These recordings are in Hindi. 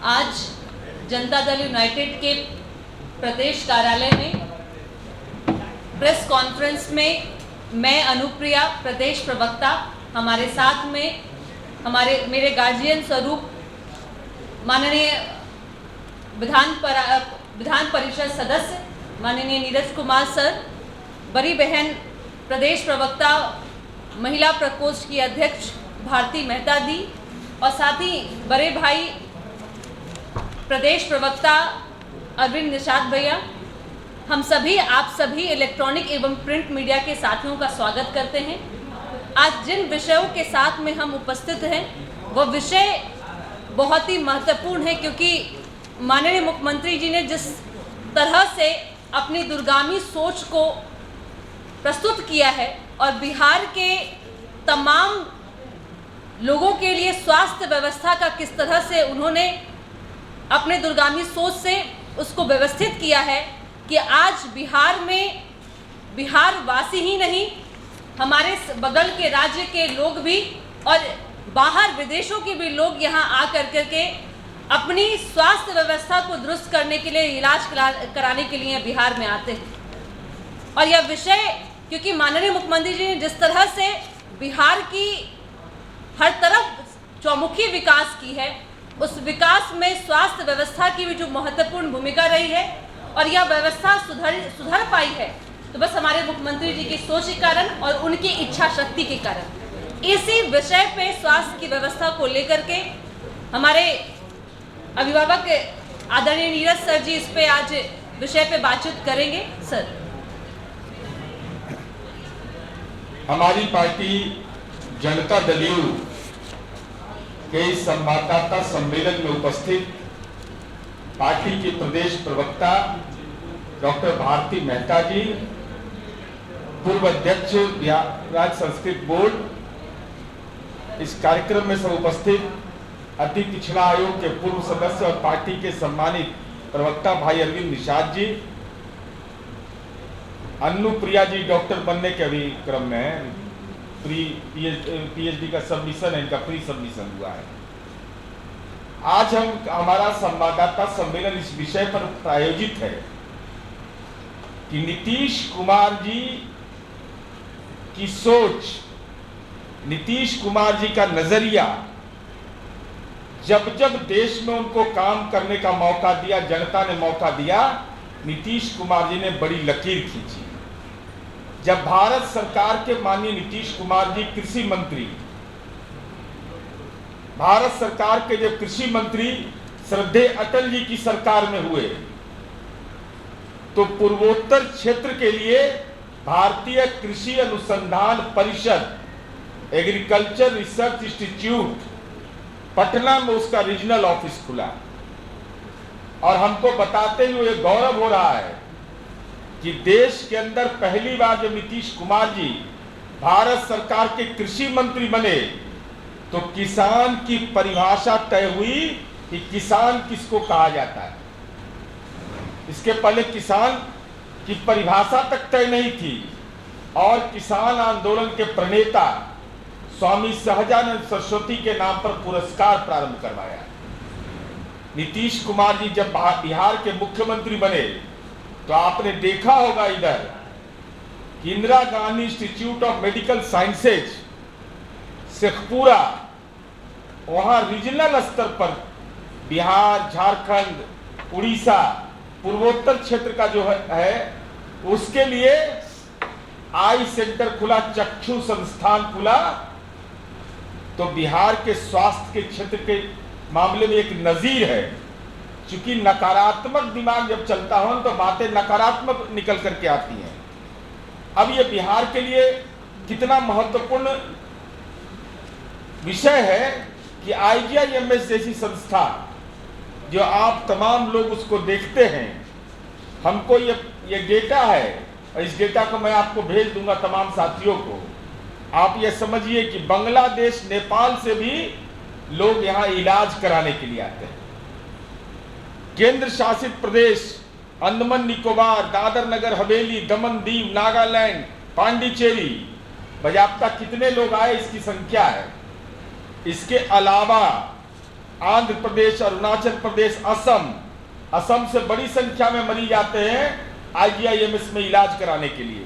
आज जनता दल यूनाइटेड के प्रदेश कार्यालय में प्रेस कॉन्फ्रेंस में मैं अनुप्रिया प्रदेश प्रवक्ता, हमारे साथ में मेरे गार्जियन स्वरूप माननीय विधान परिषद सदस्य माननीय नीरज कुमार सर, बड़ी बहन प्रदेश प्रवक्ता महिला प्रकोष्ठ की अध्यक्ष भारती मेहता दी और साथ ही बड़े भाई प्रदेश प्रवक्ता अरविंद निषाद भैया, हम सभी आप सभी इलेक्ट्रॉनिक एवं प्रिंट मीडिया के साथियों का स्वागत करते हैं। आज जिन विषयों के साथ में हम उपस्थित हैं वह विषय बहुत ही महत्वपूर्ण है, क्योंकि माननीय मुख्यमंत्री जी ने जिस तरह से अपनी दूरगामी सोच को प्रस्तुत किया है और बिहार के तमाम लोगों के लिए स्वास्थ्य व्यवस्था का किस तरह से उन्होंने अपने दूरगामी सोच से उसको व्यवस्थित किया है कि आज बिहार में बिहार वासी ही नहीं, हमारे बगल के राज्य के लोग भी और बाहर विदेशों के भी लोग यहाँ आ करके अपनी स्वास्थ्य व्यवस्था को दुरुस्त करने के लिए, इलाज कराने के लिए बिहार में आते हैं। और यह विषय क्योंकि माननीय मुख्यमंत्री जी ने जिस तरह से बिहार की हर तरफ चौमुखी विकास की है, उस विकास में स्वास्थ्य व्यवस्था की भी जो महत्वपूर्ण भूमिका रही है और यह व्यवस्था सुधर पाई है, तो बस हमारे मुख्यमंत्री जी की सोच के कारण और उनकी इच्छा शक्ति के कारण। इसी विषय पे स्वास्थ्य की व्यवस्था को लेकर के हमारे अभिभावक आदरणीय नीरज सर जी इस पे आज विषय पे बातचीत करेंगे। सर, हमारी पार्टी जनता दल के इस संवाददाता सम्मेलन में उपस्थित पार्टी की प्रदेश प्रवक्ता डॉक्टर भारती मेहता जी, पूर्व अध्यक्ष राज्य संस्कृत बोर्ड, इस कार्यक्रम में सब उपस्थित अति पिछड़ा आयोग के पूर्व सदस्य और पार्टी के सम्मानित प्रवक्ता भाई अरविंद निषाद जी, अनुप्रिया जी डॉक्टर बनने के अभी क्रम में है, पीएचडी का सबमिशन है, इनका प्री सबमिशन हुआ है। आज हमारा संवाददाता सम्मेलन इस विषय पर प्रायोजित है कि नीतीश कुमार जी की सोच, नीतीश कुमार जी का नजरिया, जब जब देश में उनको काम करने का मौका दिया, जनता ने मौका दिया, नीतीश कुमार जी ने बड़ी लकीर खींची। जब भारत सरकार के माननीय नीतीश कुमार जी कृषि मंत्री, भारत सरकार के जब कृषि मंत्री श्रद्धेय अटल जी की सरकार में हुए, तो पूर्वोत्तर क्षेत्र के लिए भारतीय कृषि अनुसंधान परिषद, एग्रीकल्चर रिसर्च इंस्टीट्यूट पटना में उसका रीजनल ऑफिस खुला। और हमको बताते हुए गौरव हो रहा है कि देश के अंदर पहली बार जब नीतीश कुमार जी भारत सरकार के कृषि मंत्री बने, तो किसान की परिभाषा तय हुई कि किसान किसको कहा जाता है। इसके पहले किसान की परिभाषा तक तय नहीं थी और किसान आंदोलन के प्रणेता स्वामी सहजानंद सरस्वती के नाम पर पुरस्कार प्रारंभ करवाया। नीतीश कुमार जी जब बिहार के मुख्यमंत्री बने, तो आपने देखा होगा इधर कि Indira Gandhi institute of medical sciences Sheikhpura, वहां रीजनल स्तर पर बिहार, झारखंड, उड़ीसा, पूर्वोत्तर क्षेत्र का जो है उसके लिए आई सेंटर खुला, चक्षु संस्थान खुला। तो बिहार के स्वास्थ्य के क्षेत्र के मामले में एक नजीर है। क्योंकि नकारात्मक दिमाग जब चलता हो तो बातें नकारात्मक निकल करके आती हैं। अब ये बिहार के लिए कितना महत्वपूर्ण विषय है कि IGIMS जैसी संस्था, जो आप तमाम लोग उसको देखते हैं, हमको ये डेटा है और इस डेटा को मैं आपको भेज दूंगा तमाम साथियों को। आप ये समझिए कि बांग्लादेश, नेपाल से भी लोग यहाँ इलाज कराने के लिए आते हैं। केंद्र शासित प्रदेश अंडमान निकोबार, दादर नगर हवेली, दमन दीव, नागालैंड, पांडिचेरी, बजाप्ता कितने लोग आए इसकी संख्या है। इसके अलावा आंध्र प्रदेश, अरुणाचल प्रदेश, असम से बड़ी संख्या में मरीज आते हैं IGIMS में इलाज कराने के लिए।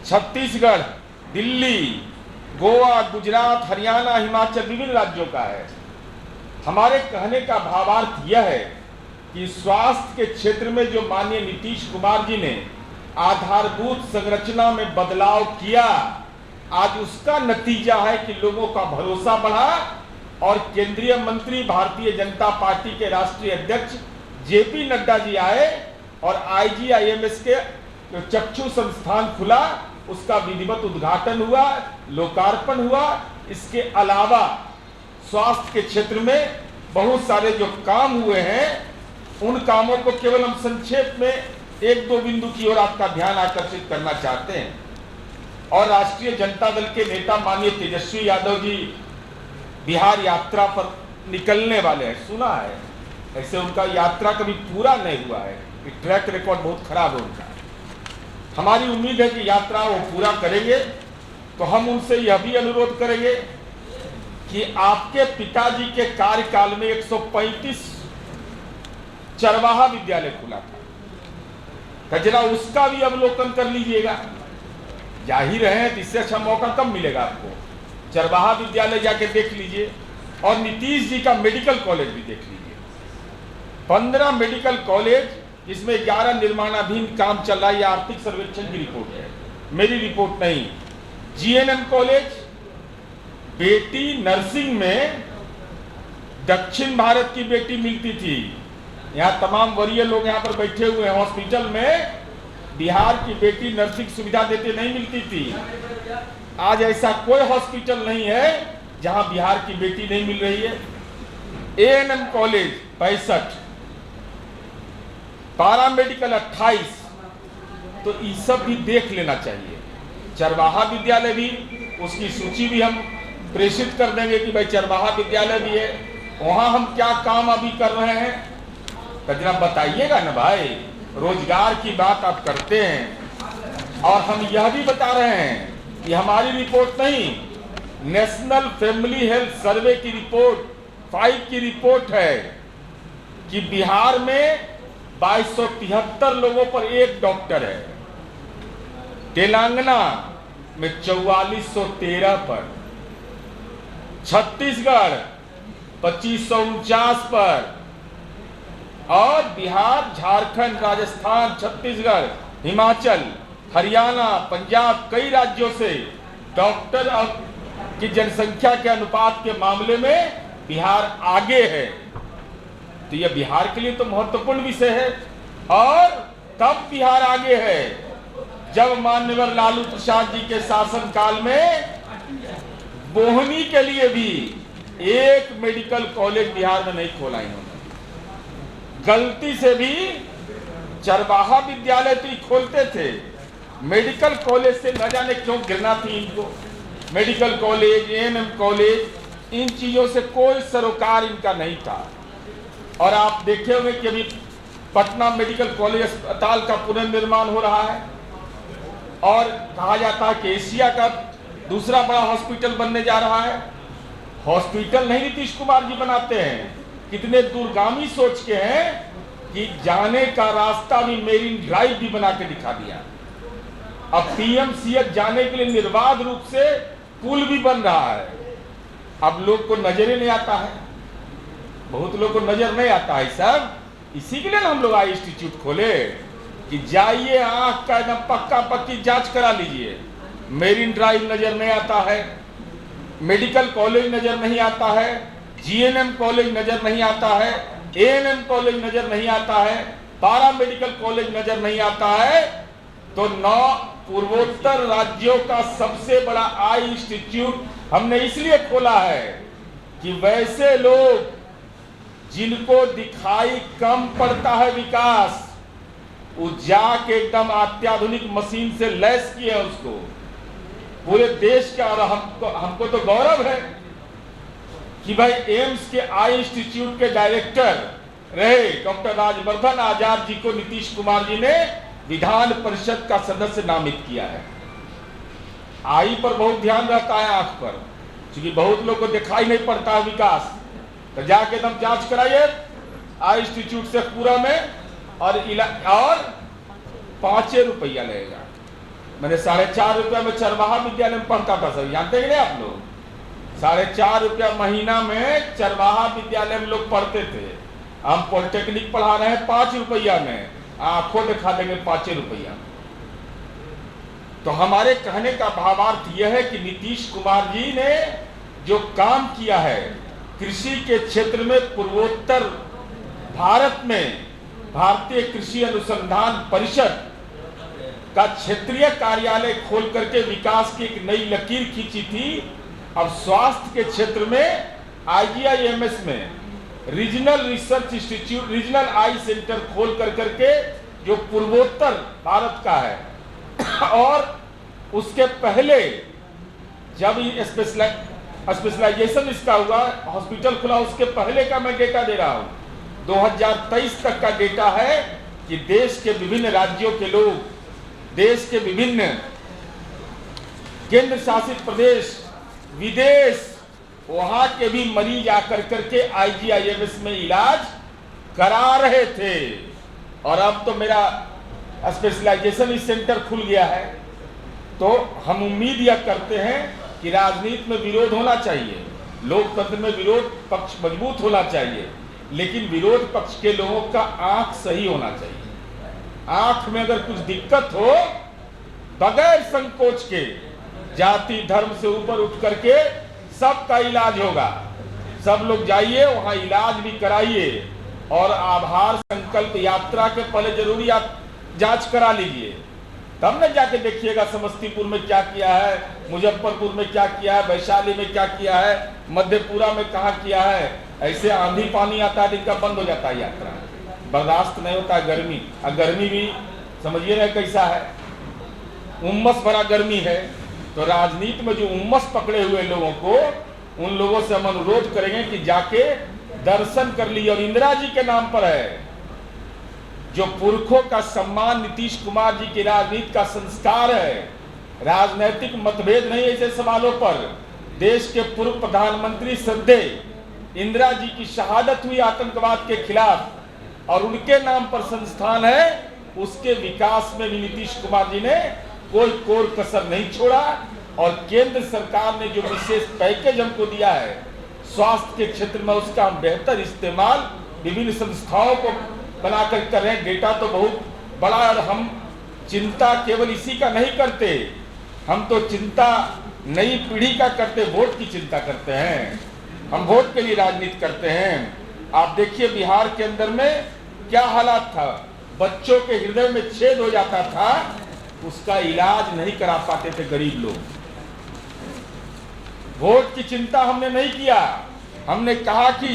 छत्तीसगढ़, दिल्ली, गोवा, गुजरात, हरियाणा, हिमाचल, विभिन्न राज्यों का है। हमारे कहने का भावार्थ यह है कि स्वास्थ्य के क्षेत्र में जो माननीय नीतीश कुमार जी ने आधारभूत संरचना में बदलाव किया, आज उसका नतीजा है कि लोगों का भरोसा बढ़ा और केंद्रीय मंत्री, भारतीय जनता पार्टी के राष्ट्रीय अध्यक्ष JP नड्डा जी आए और IGIMS के जो चक्षु संस्थान खुला, उसका विधिवत उद्घाटन हुआ, लोकार्पण हुआ। इसके अलावा स्वास्थ्य के क्षेत्र में बहुत सारे जो काम हुए हैं, उन कामों को केवल हम संक्षेप में एक दो बिंदु की ओर आपका ध्यान आकर्षित करना चाहते हैं। और राष्ट्रीय जनता दल के नेता माननीय तेजस्वी यादव जी बिहार यात्रा पर निकलने वाले हैं, सुना है। ऐसे उनका यात्रा कभी पूरा नहीं हुआ है, ट्रैक रिकॉर्ड बहुत खराब है उनका। हमारी उम्मीद है कि यात्रा वो पूरा करेंगे। तो हम उनसे यह भी अनुरोध करेंगे कि आपके पिताजी के कार्यकाल में 135 चरवाहा विद्यालय खुला था, जरा उसका भी अवलोकन कर लीजिएगा। जाहिर है, इससे अच्छा मौका कब मिलेगा आपको। चरवाहा विद्यालय जाके देख लीजिए और नीतीश जी का मेडिकल कॉलेज भी देख लीजिए। 15 मेडिकल कॉलेज, जिसमें 11 निर्माणाधीन काम चल रहा है। यह आर्थिक सर्वेक्षण की रिपोर्ट है, मेरी रिपोर्ट नहीं। GNM कॉलेज, बेटी नर्सिंग में दक्षिण भारत की बेटी मिलती थी। यहाँ तमाम वरीय लोग यहाँ पर बैठे हुए हैं। हॉस्पिटल में बिहार की बेटी नर्सिंग सुविधा देते नहीं मिलती थी। आज ऐसा कोई हॉस्पिटल नहीं है जहां बिहार की बेटी नहीं मिल रही है। ANM कॉलेज 65, पारा मेडिकल 28, तो ये सब भी देख लेना चाहिए। चरवाहा विद्यालय भी, उसकी सूची भी हम प्रेषित कर देंगे कि भाई चरवाहा विद्यालय भी है, वहां हम क्या काम अभी कर रहे हैं, तो जरा बताइएगा ना भाई। रोजगार की बात आप करते हैं और हम यह भी बता रहे हैं, ये हमारी रिपोर्ट नहीं, नेशनल फैमिली हेल्थ सर्वे की रिपोर्ट 5 की रिपोर्ट है कि बिहार में 2273 लोगों पर एक डॉक्टर है, तेलंगाना में 4413 पर, छत्तीसगढ़ 2549 पर, और बिहार, झारखंड, राजस्थान, छत्तीसगढ़, हिमाचल, हरियाणा, पंजाब, कई राज्यों से डॉक्टर की जनसंख्या के अनुपात के मामले में बिहार आगे है। तो यह बिहार के लिए तो महत्वपूर्ण विषय है। और तब बिहार आगे है जब माननीय लालू प्रसाद जी के शासनकाल में बोहनी के लिए भी एक मेडिकल कॉलेज बिहार में नहीं खोला इन्होंने। गलती से भी चरवाहा विद्यालय तो खोलते थे, मेडिकल कॉलेज से न जाने क्यों गिरना थी इनको। मेडिकल कॉलेज, ANM कॉलेज, इन चीजों से कोई सरोकार इनका नहीं था। और आप देखे होंगे कि अभी पटना मेडिकल कॉलेज अस्पताल का पुनर्निर्माण हो रहा है और कहा जाता है कि एशिया का दूसरा बड़ा हॉस्पिटल बनने जा रहा है। हॉस्पिटल नहीं नीतीश कुमार जी बनाते हैं, कितने दूरगामी सोच के हैं कि जाने का रास्ता भी मेरीन ड्राइव भी बना के दिखा दिया। अब PMCH जाने के लिए निर्बाध रूप से पुल भी बन रहा है। अब लोग को नजर ही नहीं आता है, बहुत लोग को नजर नहीं आता है सब। इसी के लिए हम लोग आई इंस्टीट्यूट खोले कि जाइए, आंख का एकदम पक्का पक्की जांच करा लीजिए। मेरीन ड्राइव नजर नहीं आता है, मेडिकल कॉलेज नजर नहीं आता है, GNM कॉलेज नजर नहीं आता है, ANM कॉलेज नजर नहीं आता है, पारा मेडिकल कॉलेज नजर नहीं आता है। तो 9 पूर्वोत्तर राज्यों का सबसे बड़ा आई इंस्टीट्यूट हमने इसलिए खोला है कि वैसे लोग जिनको दिखाई कम पड़ता है विकास, वो जाके एकदम अत्याधुनिक मशीन से लैस किए उसको पूरे देश का। और हमको तो गौरव है कि भाई एम्स के आई इंस्टीट्यूट के डायरेक्टर रहे डॉक्टर राजवर्धन आजाद जी को नीतीश कुमार जी ने विधान परिषद का सदस्य नामित किया है। आई पर बहुत ध्यान रहता है, आंख पर, क्योंकि बहुत लोग को दिखाई नहीं पड़ता है विकास। तो जाके एकदम जांच कराइए आई इंस्टीट्यूट से पूरा में, और 5 रुपया लगेगा। मैंने 4.5 रुपया में चरवाहा विद्यालय में पढ़ता था, सब जानते हैं आप लोग। 4.5 रुपया महीना में चरवाहा विद्यालय में लोग पढ़ते थे। हम पॉलिटेक्निक पढ़ा रहे हैं 5 रुपया में, आंखों दिखा देंगे 5 रुपया। तो हमारे कहने का भावार्थ यह है कि नीतीश कुमार जी ने जो काम किया है कृषि के क्षेत्र में, पूर्वोत्तर भारत में भारतीय कृषि अनुसंधान परिषद का क्षेत्रीय कार्यालय खोल करके विकास की एक नई लकीर खींची थी। अब स्वास्थ्य के क्षेत्र में IGIMS में रीजनल रिसर्च इंस्टीट्यूट, रीजनल आई सेंटर खोल करके जो पूर्वोत्तर भारत का है, और उसके पहले जब स्पेशलाइजेशन इसका हुआ, हॉस्पिटल खुला, उसके पहले का मैं डेटा दे रहा हूं। 2023 तक का डेटा है कि देश के विभिन्न राज्यों के लोग, देश के विभिन्न केंद्र शासित प्रदेश, विदेश, वहां के भी मरीज आकर करके IGIMS में इलाज करा रहे थे। और अब तो मेरा स्पेशलाइजेशन सेंटर खुल गया है। तो हम उम्मीद यह करते हैं कि राजनीति में विरोध होना चाहिए, लोकतंत्र में विरोध पक्ष मजबूत होना चाहिए, लेकिन विरोध पक्ष के लोगों का आंख सही होना चाहिए। आंख में अगर कुछ दिक्कत हो, बगैर संकोच के जाति धर्म से ऊपर उठ करके सबका इलाज होगा। सब लोग जाइए वहां इलाज भी कराइए, और आभार संकल्प यात्रा के पहले जरूरी आप जांच करा लीजिए, तब न जाके देखिएगा समस्तीपुर में क्या किया है, मुजफ्फरपुर में क्या किया है, वैशाली में क्या किया है, मधेपुरा में कहा किया है। ऐसे आंधी पानी आता है, इनका बंद हो जाता है यात्रा, बर्दाश्त नहीं होता है गर्मी। और गर्मी भी समझिए ना कैसा है, उम्मस भरा गर्मी है। तो राजनीति में जो उम्मस पकड़े हुए लोगों को, उन लोगों से हम अनुरोध करेंगे कि जाके दर्शन कर लीजिए। और इंदिरा जी के नाम पर है जो पुरखों का सम्मान, नीतीश कुमार जी की राजनीति का संस्कार है। राजनीतिक मतभेद नहीं ऐसे सवालों पर। देश के पूर्व प्रधानमंत्री श्रद्धेय इंदिरा जी की शहादत हुई आतंकवाद के खिलाफ, और उनके नाम पर संस्थान है, उसके विकास में भी नीतीश कुमार जी ने कोई कोर कसर नहीं छोड़ा। और केंद्र सरकार ने जो विशेष पैकेज हमको दिया है स्वास्थ्य के क्षेत्र में, उसका हम बेहतर इस्तेमाल विभिन्न संस्थाओं को बनाकर कर रहे हैं। डेटा तो बहुत बड़ा, और हम चिंता केवल इसी का नहीं करते, हम तो चिंता नई पीढ़ी का करते, वोट की चिंता करते हैं। हम वोट के लिए राजनीति करते हैं। आप देखिए बिहार के अंदर में क्या हालात था, बच्चों के हृदय में छेद हो जाता था, उसका इलाज नहीं करा पाते थे गरीब लोग। वोट की चिंता हमने नहीं किया, हमने कहा कि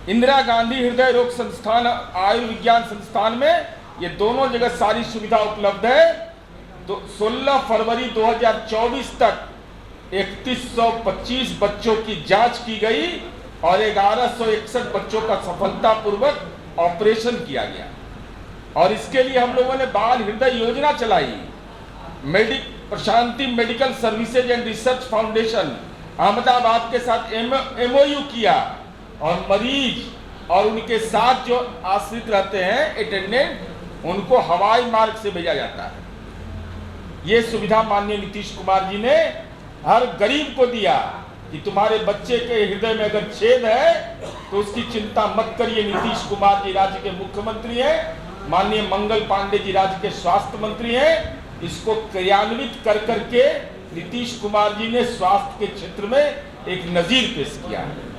इंदिरा गांधी हृदय रोग संस्थान, आयुर्विज्ञान संस्थान में ये दोनों जगह सारी सुविधा उपलब्ध है। तो 16 फरवरी 2024 तक 3125 बच्चों की जांच की गई और 1161 बच्चों का सफलतापूर्वक ऑपरेशन किया गया। और इसके लिए हम लोगों ने बाल हृदय योजना चलाई। Prashanti medical services and research foundation Ahmedabad के साथ MOU किया, और मरीज और उनके साथ जो आश्रित रहते हैं अटेंडेंट, उनको हवाई मार्ग से भेजा जाता है। ये सुविधा माननीय नीतीश कुमार जी ने हर गरीब को दिया कि तुम्हारे बच्चे के हृदय में अगर छेद है तो उसकी चिंता मत करिए। नीतीश कुमार जी राज्य के मुख्यमंत्री हैं, माननीय मंगल पांडे जी राज्य के स्वास्थ्य मंत्री हैं। इसको क्रियान्वित कर करके नीतीश कुमार जी ने स्वास्थ्य के क्षेत्र में एक नजीर पेश किया है।